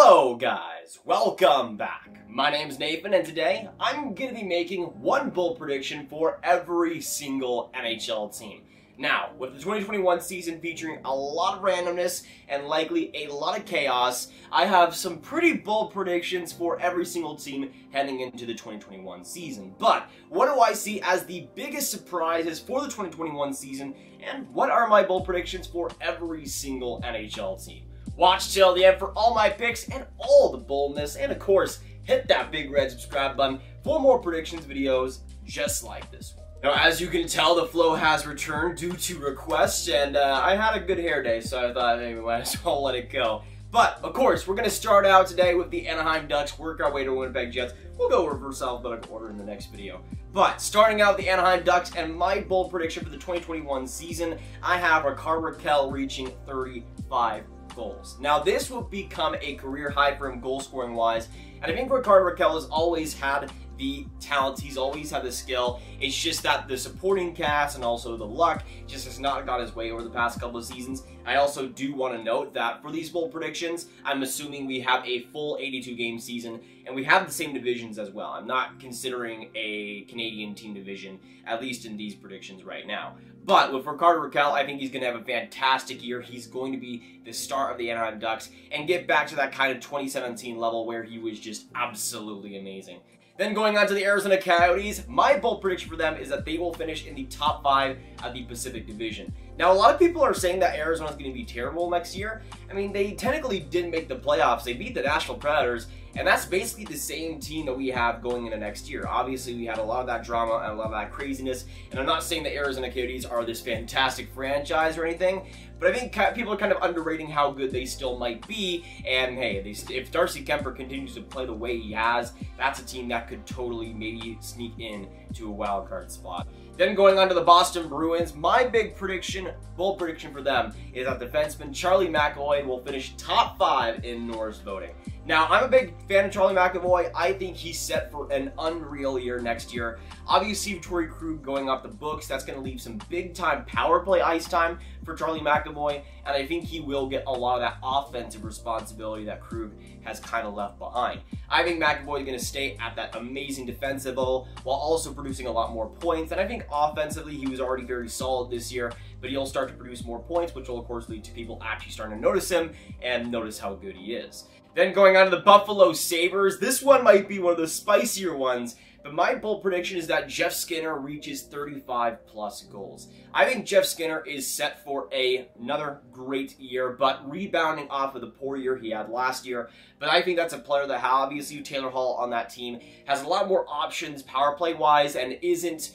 Hello guys, welcome back. My name's Nathan and today I'm going to be making one bold prediction for every single NHL team. Now, with the 2021 season featuring a lot of randomness and likely a lot of chaos, I have some pretty bold predictions for every single team heading into the 2021 season. But what do I see as the biggest surprises for the 2021 season, and what are my bold predictions for every single NHL team? Watch till the end for all my picks and all the boldness, and of course, hit that big red subscribe button for more predictions videos just like this one. Now, as you can tell, the flow has returned due to requests, and I had a good hair day, so I thought maybe might as well let it go. But, of course, we're going to start out today with the Anaheim Ducks, work our way to Winnipeg Jets. We'll go reverse alphabetical order in the next video. But, starting out with the Anaheim Ducks, and my bold prediction for the 2021 season, I have Rakell reaching 35 goals. Now, this will become a career high for him goal-scoring wise, and I think Rakell has always had the talent, he's always had the skill. It's just that the supporting cast and also the luck just has not got his way over the past couple of seasons. I also do want to note that for these bold predictions, I'm assuming we have a full 82-game season, and we have the same divisions as well. I'm not considering a Canadian team division, at least in these predictions right now. But with Rakell, I think he's going to have a fantastic year. He's going to be the star of the Anaheim Ducks and get back to that kind of 2017 level where he was just absolutely amazing. Then going on to the Arizona Coyotes, my bold prediction for them is that they will finish in the top 5 of the Pacific Division. Now, a lot of people are saying that Arizona is going to be terrible next year. I mean, they technically didn't make the playoffs. They beat the Nashville Predators, and that's basically the same team that we have going into next year. Obviously, we had a lot of that drama and a lot of that craziness, and I'm not saying the Arizona Coyotes are this fantastic franchise or anything, but I think people are kind of underrating how good they still might be, and hey, if Darcy Kuemper continues to play the way he has, that's a team that could totally maybe sneak in to a wild card spot. Then going on to the Boston Bruins, my big prediction, bold prediction for them, is that defenseman Charlie McAvoy will finish top 5 in Norris voting. Now, I'm a big fan of Charlie McAvoy. I think he's set for an unreal year next year. Obviously, Torrey Krug going off the books, that's going to leave some big-time power play ice time for Charlie McAvoy, and I think he will get a lot of that offensive responsibility that Krug has kind of left behind. I think McAvoy is going to stay at that amazing defensive level while also producing a lot more points, and I think offensively he was already very solid this year, but he'll start to produce more points, which will of course lead to people actually starting to notice him and notice how good he is. Then going on to the Buffalo Sabres, this one might be one of the spicier ones, but my bold prediction is that Jeff Skinner reaches 35 plus goals. I think Jeff Skinner is set for another great year, but rebounding off of the poor year he had last year. But I think that's a player that obviously Taylor Hall on that team has a lot more options power play wise and doesn't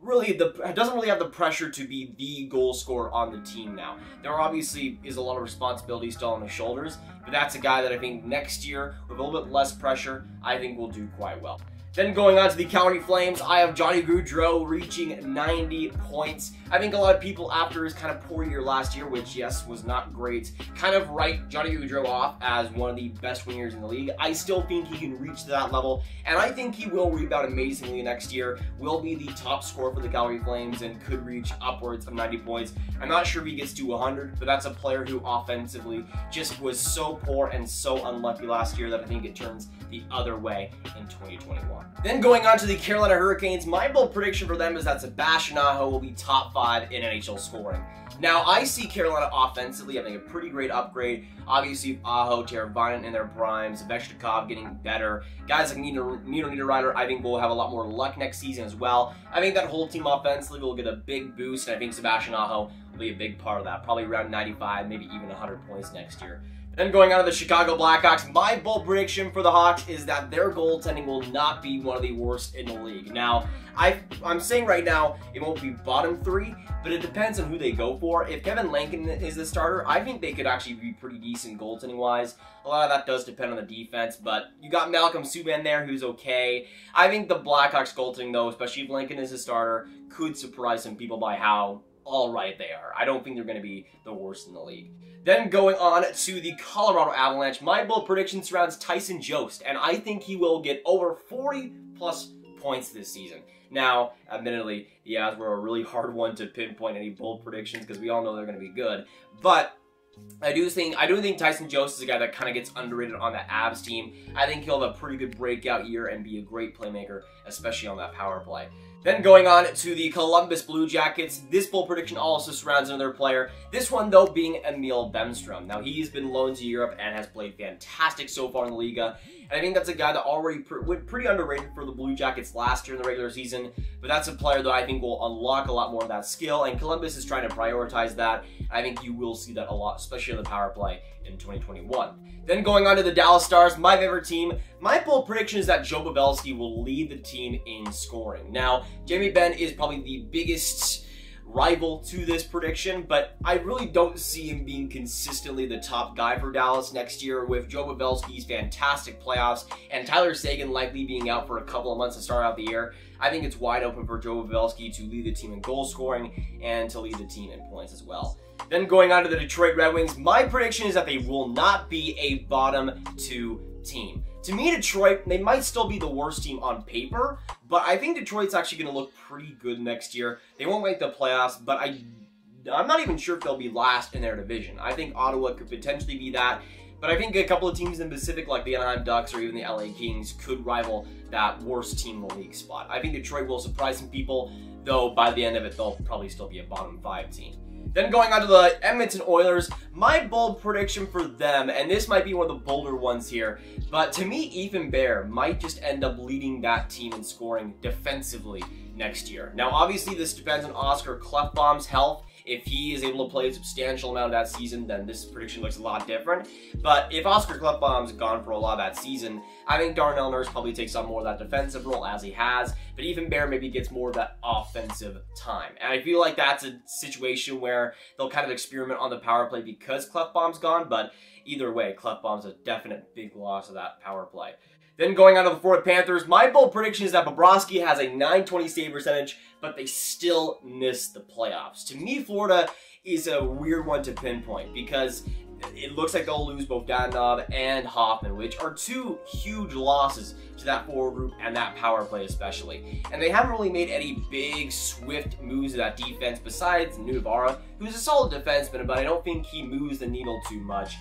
really have the pressure to be the goal scorer on the team now. There obviously is a lot of responsibility still on his shoulders, but that's a guy that I think next year, with a little bit less pressure, I think will do quite well. Then going on to the Calgary Flames, I have Johnny Gaudreau reaching 90 points. I think a lot of people, after his kind of poor year last year, which, yes, was not great, kind of write Johnny Gaudreau off as one of the best wingers in the league. I still think he can reach to that level, and I think he will rebound amazingly next year, will be the top scorer for the Calgary Flames, and could reach upwards of 90 points. I'm not sure if he gets to 100, but that's a player who offensively just was so poor and so unlucky last year that I think it turns the other way in 2021. Then going on to the Carolina Hurricanes, my bold prediction for them is that Sebastian Aho will be top 5 in NHL scoring. Now, I see Carolina offensively having a pretty great upgrade. Obviously, Aho, Teravainen in their primes, Svechnikov getting better. Guys like Nino Niederreiter, I think will have a lot more luck next season as well. I think that whole team offensively will get a big boost, and I think Sebastian Aho will be a big part of that. Probably around 95, maybe even 100 points next year. Then going on to the Chicago Blackhawks, my bold prediction for the Hawks is that their goaltending will not be one of the worst in the league. Now, I'm saying right now it won't be bottom 3, but it depends on who they go for. If Kevin Lankin is the starter, I think they could actually be pretty decent goaltending-wise. A lot of that does depend on the defense, but you got Malcolm Subban there who's okay. I think the Blackhawks goaltending, though, especially if Lankin is the starter, could surprise some people by how alright they are. I don't think they're going to be the worst in the league. Then going on to the Colorado Avalanche, my bold prediction surrounds Tyson Jost, and I think he will get over 40 plus points this season. Now, admittedly, the Avs were a really hard one to pinpoint any bold predictions because we all know they're going to be good, but I do think Tyson Jost is a guy that kind of gets underrated on that Avs team. I think he'll have a pretty good breakout year and be a great playmaker, especially on that power play. Then going on to the Columbus Blue Jackets, this bold prediction also surrounds another player. This one, though, being Emil Bemstrom. Now, he's been loaned to Europe and has played fantastic so far in the Liga. And I think that's a guy that already went pretty underrated for the Blue Jackets last year in the regular season. But that's a player that I think will unlock a lot more of that skill. And Columbus is trying to prioritize that. I think you will see that a lot, especially on the power play in 2021. Then going on to the Dallas Stars, my favorite team. My bold prediction is that Joe Pavelski will lead the team in scoring. Now, Jamie Benn is probably the biggest rival to this prediction, but I really don't see him being consistently the top guy for Dallas next year with Joe Pavelski's fantastic playoffs and Tyler Seguin likely being out for a couple of months to start out the year. I think it's wide open for Joe Pavelski to lead the team in goal scoring and to lead the team in points as well. Then going on to the Detroit Red Wings, my prediction is that they will not be a bottom 2 team. To me, Detroit, they might still be the worst team on paper, but I think Detroit's actually going to look pretty good next year. They won't make the playoffs, but I'm not even sure if they'll be last in their division. I think Ottawa could potentially be that, but I think a couple of teams in the Pacific, like the Anaheim Ducks or even the LA Kings, could rival that worst team in the league spot. I think Detroit will surprise some people, though by the end of it, they'll probably still be a bottom 5 team. Then going on to the Edmonton Oilers, my bold prediction for them, and this might be one of the bolder ones here, but to me, Ethan Bear might just end up leading that team in scoring defensively next year. Now, obviously, this depends on Oscar Klefbom's health. If he is able to play a substantial amount of that season, then this prediction looks a lot different. But if Oscar Klefbom's gone for a lot of that season, I think Darnell Nurse probably takes on more of that defensive role as he has, but Ethan Bear maybe gets more of that offensive time. And I feel like that's a situation where they'll kind of experiment on the power play because Klefbom's gone, but either way, Klefbom's a definite big loss of that power play. Then going on to the Florida Panthers, my bold prediction is that Bobrovsky has a .920 save percentage, but they still miss the playoffs. To me, Florida is a weird one to pinpoint because it looks like they'll lose both Dadonov and Hoffman, which are 2 huge losses to that forward group and that power play especially. And they haven't really made any big, swift moves to that defense besides Nuvara, who's a solid defenseman, but I don't think he moves the needle too much.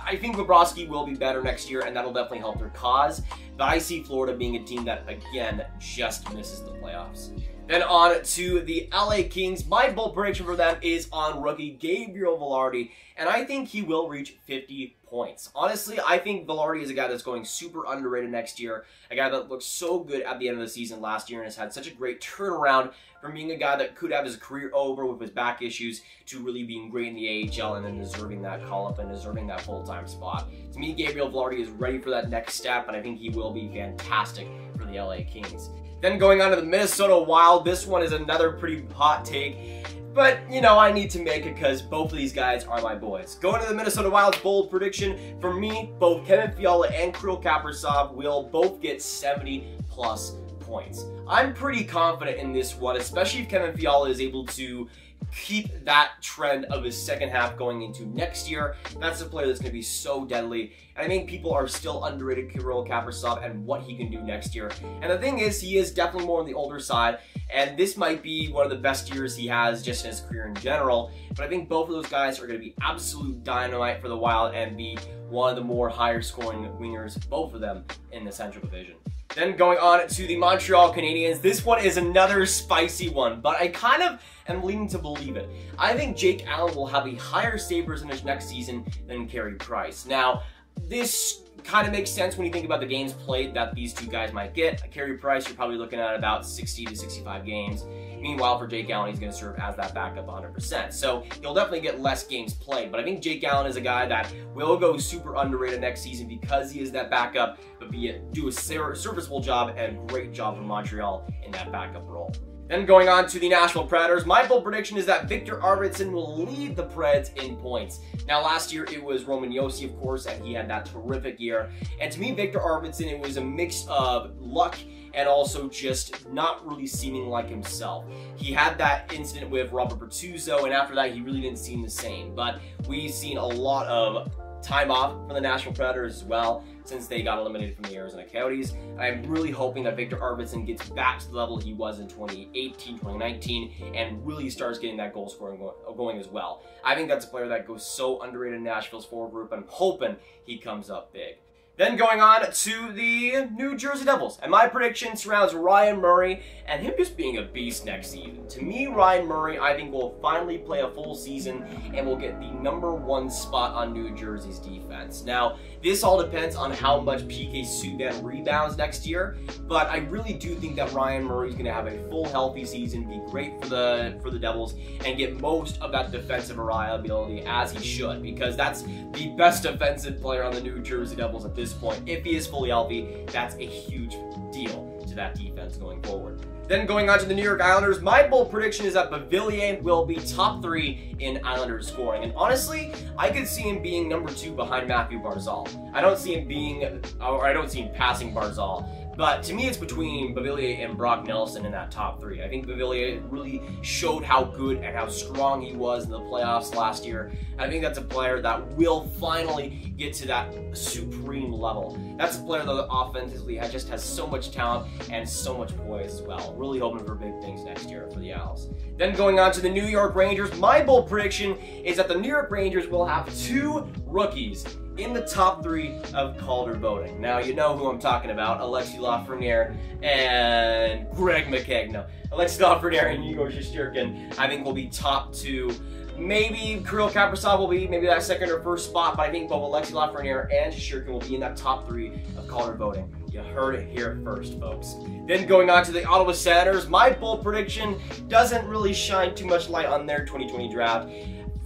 I think Bobrovsky will be better next year, and that'll definitely help their cause. But I see Florida being a team that, again, just misses the playoffs. Then on to the LA Kings. My bold prediction for them is on rookie Gabriel Vilardi, and I think he will reach 50 points. Honestly, I think Vilardi is a guy that's going super underrated next year, a guy that looked so good at the end of the season last year and has had such a great turnaround from being a guy that could have his career over with his back issues to really being great in the AHL and then deserving that call-up and deserving that full-time spot. To me, Gabriel Vilardi is ready for that next step, and I think he will be fantastic for the LA Kings. Then going on to the Minnesota Wild, this one is another pretty hot take, but, you know, I need to make it because both of these guys are my boys. Going to the Minnesota Wild's bold prediction, for me, both Kevin Fiala and Kirill Kaprizov will both get 70-plus points. I'm pretty confident in this one, especially if Kevin Fiala is able to keep that trend of his second half going into next year. That's a player that's going to be so deadly. And I think people are still underrated Kirill Kaprizov and what he can do next year. And the thing is, he is definitely more on the older side, and this might be one of the best years he has just in his career in general. But I think both of those guys are going to be absolute dynamite for the Wild and be one of the more higher scoring wingers, both of them in the Central Division. Then going on to the Montreal Canadiens, this one is another spicy one, but I kind of am leaning to believe it. I think Jake Allen will have a higher save percentage next season than Carey Price. Now, this kind of makes sense when you think about the games played that these two guys might get. Carey Price, you're probably looking at about 60 to 65 games. Meanwhile, for Jake Allen, he's going to serve as that backup 100%. So he'll definitely get less games played. But I think Jake Allen is a guy that will go super underrated next season because he is that backup, but do a serviceable job and great job for Montreal in that backup role. Then going on to the Nashville Predators, my bold prediction is that Victor Arvidsson will lead the Preds in points. Now, last year it was Roman Josi, of course, and he had that terrific year. And to me, Victor Arvidsson, it was a mix of luck and also just not really seeming like himself. He had that incident with Robert Bertuzzo, and after that, he really didn't seem the same. But we've seen a lot of time off for the Nashville Predators as well, since they got eliminated from the Arizona Coyotes. And I'm really hoping that Victor Arvidsson gets back to the level he was in 2018, 2019, and really starts getting that goal scoring going as well. I think that's a player that goes so underrated in Nashville's forward group. I'm hoping he comes up big. Then going on to the New Jersey Devils, and my prediction surrounds Ryan Murray and him just being a beast next season. To me, Ryan Murray, I think, will finally play a full season and will get the #1 spot on New Jersey's defense. Now, this all depends on how much PK Subban rebounds next year, but I really do think that Ryan Murray is going to have a full healthy season, be great for the Devils, and get most of that defensive reliability as he should, because that's the best defensive player on the New Jersey Devils at this point. If he is fully healthy, that's a huge deal to that defense going forward. Then going on to the New York Islanders, my bold prediction is that Beauvillier will be top 3 in Islanders scoring. And honestly, I could see him being #2 behind Matthew Barzal. I don't see him passing Barzal. But to me, it's between Beauvillier and Brock Nelson in that top 3. I think Beauvillier really showed how good and how strong he was in the playoffs last year. I think that's a player that will finally get to that supreme level. That's a player that offensively just has so much talent and so much poise as well. Really hoping for big things next year for the Owls. Then going on to the New York Rangers, my bold prediction is that the New York Rangers will have 2 rookies in the top 3 of Calder voting. Now, you know who I'm talking about, Alexis Lafreniere and Greg McKegg. No, Alexis Lafreniere and Igor Shesterkin, I think, will be top 2. Maybe Kirill Kaprizov will be maybe that 2nd or 1st spot, but I think both Alexis Lafreniere and Shesterkin will be in that top 3 of Calder voting. You heard it here first, folks. Then going on to the Ottawa Senators, my bold prediction doesn't really shine too much light on their 2020 draft.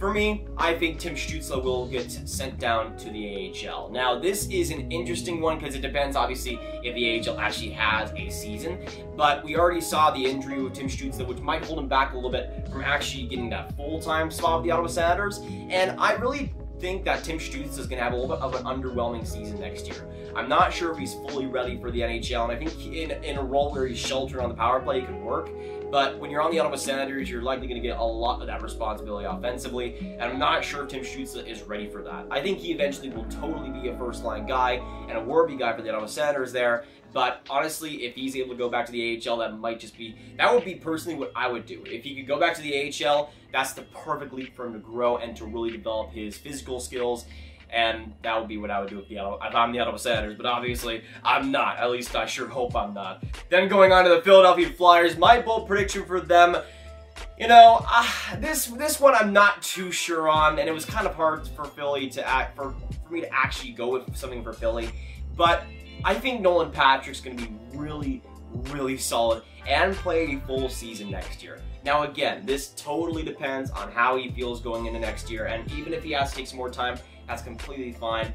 For me, I think Tim Stützle will get sent down to the AHL. Now, this is an interesting one because it depends, obviously, if the AHL actually has a season. But we already saw the injury with Tim Stützle, which might hold him back a little bit from actually getting that full-time spot with the Ottawa Senators. And I really think that Tim Stützle is going to have a little bit of an underwhelming season next year. I'm not sure if he's fully ready for the NHL, and I think in a role where he's sheltered on the power play, he can work. But when you're on the Ottawa Senators, you're likely going to get a lot of that responsibility offensively, and I'm not sure if Tim Stützle is ready for that. I think he eventually will totally be a first-line guy and a worthy guy for the Ottawa Senators there, but honestly, if he's able to go back to the AHL, that would be personally what I would do. If he could go back to the AHL, that's the perfect league for him to grow and to really develop his physical skills. And that would be what I would do if I'm the Ottawa Senators, but obviously I'm not. At least I sure hope I'm not. Then going on to the Philadelphia Flyers, my bold prediction for them, you know, this one I'm not too sure on, and it was kind of hard for Philly to for me to actually go with something for Philly. But I think Nolan Patrick's going to be really, really solid and play a full season next year. Now again, this totally depends on how he feels going into next year, and even if he has to take some more time, that's completely fine.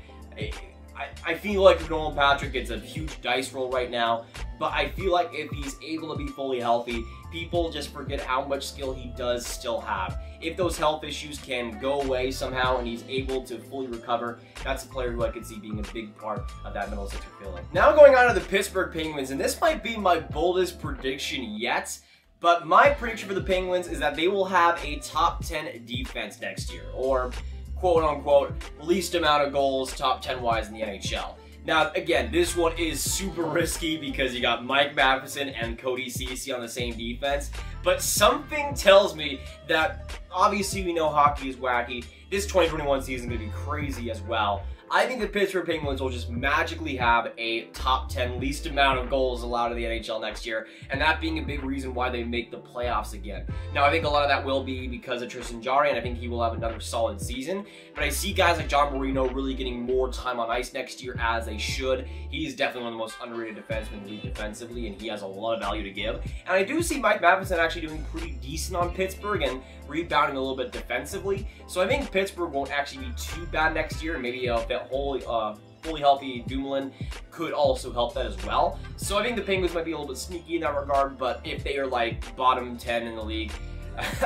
I feel like Nolan Patrick gets a huge dice roll right now, but I feel like if he's able to be fully healthy, people just forget how much skill he does still have. If those health issues can go away somehow and he's able to fully recover, that's a player who I could see being a big part of that middle six feeling. Now going on to the Pittsburgh Penguins, and this might be my boldest prediction yet, but my prediction for the Penguins is that they will have a top 10 defense next year, or quote-unquote, least amount of goals, top 10-wise in the NHL. Now, again, this one is super risky because you got Mike Matheson and Cody Ceci on the same defense, but something tells me that, obviously we know hockey is wacky, this 2021 season is going to be crazy as well. I think the Pittsburgh Penguins will just magically have a top 10 least amount of goals allowed in the NHL next year, and that being a big reason why they make the playoffs again. Now, I think a lot of that will be because of Tristan Jarry, and I think he will have another solid season, but I see guys like John Marino really getting more time on ice next year, as they should. He's definitely one of the most underrated defensemen in the league defensively, and he has a lot of value to give. And I do see Mike Matheson actually doing pretty decent on Pittsburgh and rebounding a little bit defensively, so I think Pittsburgh won't actually be too bad next year, and maybe fully healthy Dumoulin could also help that as well. So I think the Penguins might be a little bit sneaky in that regard, but if they are like bottom 10 in the league,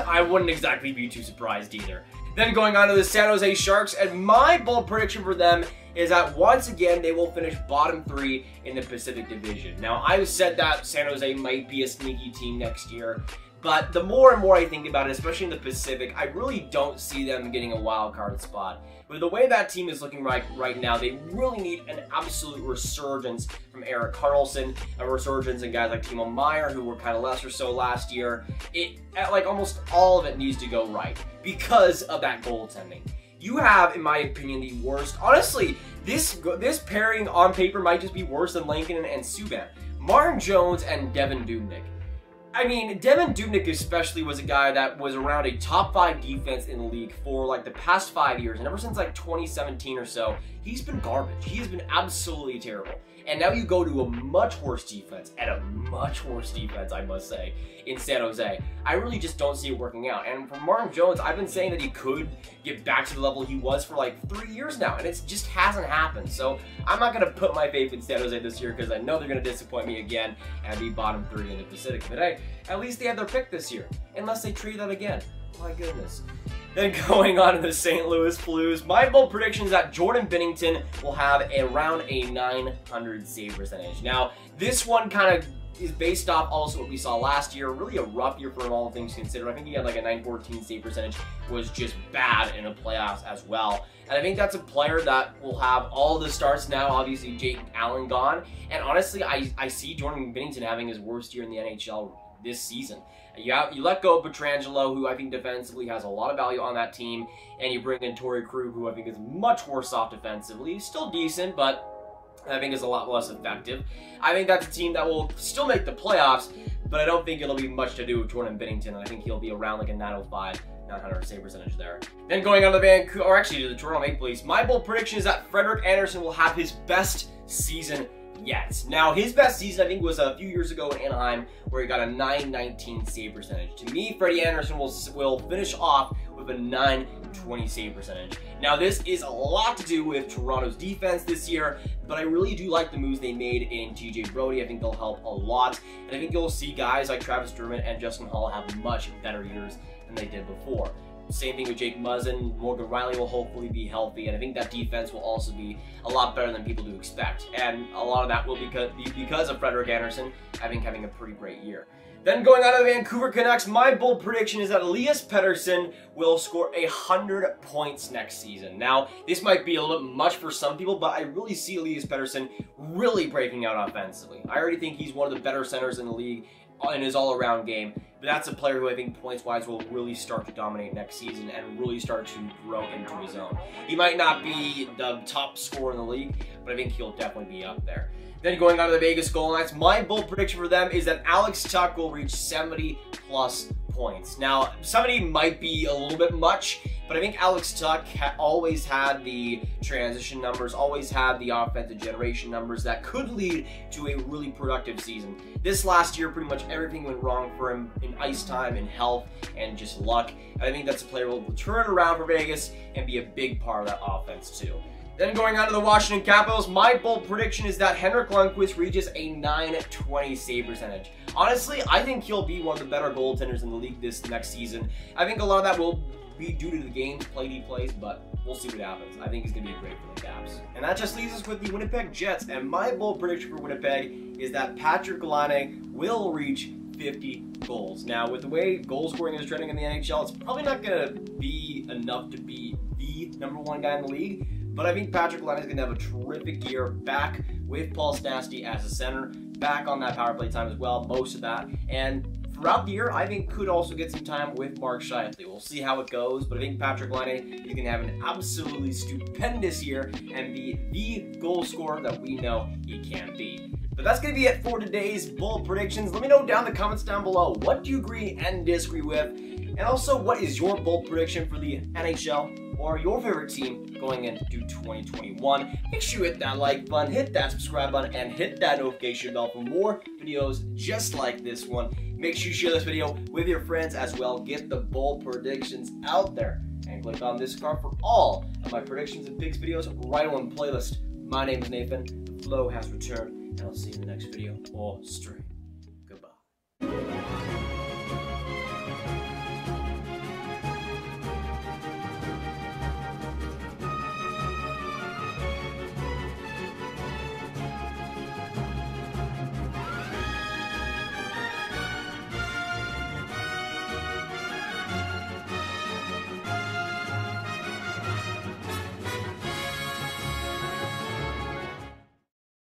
I wouldn't exactly be too surprised either. Then going on to the San Jose Sharks, and my bold prediction for them is that once again they will finish bottom 3 in the Pacific Division. Now, I've said that San Jose might be a sneaky team next year, But the more and more I think about it, especially in the Pacific, I really don't see them getting a wild card spot. With the way that team is looking right now, they really need an absolute resurgence from Erik Karlsson, a resurgence in guys like Timo Meier, who were kind of lesser so last year. Like almost all of it needs to go right because of that goaltending. You have, in my opinion, the worst. Honestly, this pairing on paper might just be worse than Lankinen and Subban. Martin Jones and Devan Dubnyk. I mean, Devan Dubnyk especially was a guy that was around a top 5 defense in the league for like the past 5 years, and ever since like 2017 or so, he's been garbage. He has been absolutely terrible. And now you go to a much worse defense, and a much worse defense, I must say, in San Jose. I really just don't see it working out. And for Martin Jones, I've been saying that he could get back to the level he was for like 3 years now, and it just hasn't happened. So I'm not going to put my faith in San Jose this year because I know they're going to disappoint me again and be bottom 3 in the Pacific. But hey, at least they have their pick this year, unless they trade that again. My goodness. Then going on to the St. Louis Blues, my bold prediction is that Jordan Binnington will have around a 900 save percentage. Now, this one kind of is based off also what we saw last year. Really a rough year for him, all things considered. I think he had like a 914 save percentage, was just bad in the playoffs as well. And I think that's a player that will have all the starts now, obviously Jake Allen gone. And honestly, I see Jordan Binnington having his worst year in the NHL this season. You let go of Pietrangelo, who I think defensively has a lot of value on that team, and you bring in Torrey Krug, who I think is much worse off defensively. He's still decent, but I think is a lot less effective. I think that's a team that will still make the playoffs, but I don't think it'll be much to do with Jordan Binnington. I think he'll be around like a 905, 900 save percentage there. Then going on to Vancouver, or actually to the Toronto Maple Leafs, my bold prediction is that Frederik Andersen will have his best season yet. Now, his best season, I think, was a few years ago in Anaheim, where he got a 919 save percentage. To me, Freddie Andersen will finish off with a 920 save percentage. Now, this is a lot to do with Toronto's defense this year, but I really do like the moves they made in TJ Brodie. I think they'll help a lot, and I think you'll see guys like Travis Dermott and Justin Hall have much better years than they did before. Same thing with Jake Muzzin. Morgan Riley will hopefully be healthy, and I think that defense will also be a lot better than people do expect. And a lot of that will be because of Frederik Andersen, I think, having a pretty great year. Then going on to the Vancouver Canucks, my bold prediction is that Elias Pettersson will score 100 points next season. Now, this might be a little bit much for some people, but I really see Elias Pettersson really breaking out offensively. I already think he's one of the better centers in the league in his all-around game, but that's a player who I think points-wise will really start to dominate next season and really start to grow into his own. He might not be the top scorer in the league, but I think he'll definitely be up there. Then going on to the Vegas Golden Knights, my bold prediction for them is that Alex Tuch will reach 70+ points. Now, 70 might be a little bit much, but I think Alex Tuch always had the transition numbers, always had the offensive generation numbers that could lead to a really productive season. This last year, pretty much everything went wrong for him in ice time, in health, and just luck. And I think that's a player who will turn it around for Vegas and be a big part of that offense too. Then going on to the Washington Capitals, my bold prediction is that Henrik Lundqvist reaches a 920 save percentage. Honestly, I think he'll be one of the better goaltenders in the league this next season. I think a lot of that will be due to the games he plays, but we'll see what happens. I think he's going to be great for the Caps. And that just leaves us with the Winnipeg Jets, and my bold prediction for Winnipeg is that Patrik Laine will reach 50 goals. Now, with the way goal scoring is trending in the NHL, it's probably not going to be enough to be the #1 guy in the league, but I think Patrik Laine is going to have a terrific year back with Paul Stastny as a center, back on that power play time as well, most of that, and throughout the year, I think could also get some time with Mark Scheifele. We'll see how it goes, but I think Patrik Laine is going to have an absolutely stupendous year and be the goal scorer that we know he can be. But that's going to be it for today's bold predictions. Let me know down in the comments down below, what do you agree and disagree with? And also, what is your bold prediction for the NHL or your favorite team going into 2021? Make sure you hit that like button, hit that subscribe button, and hit that notification bell for more videos just like this one. Make sure you share this video with your friends as well. Get the bold predictions out there. And click on this card for all of my predictions and picks videos right on the playlist. My name is Nathan. The flow has returned, and I'll see you in the next video. All straight.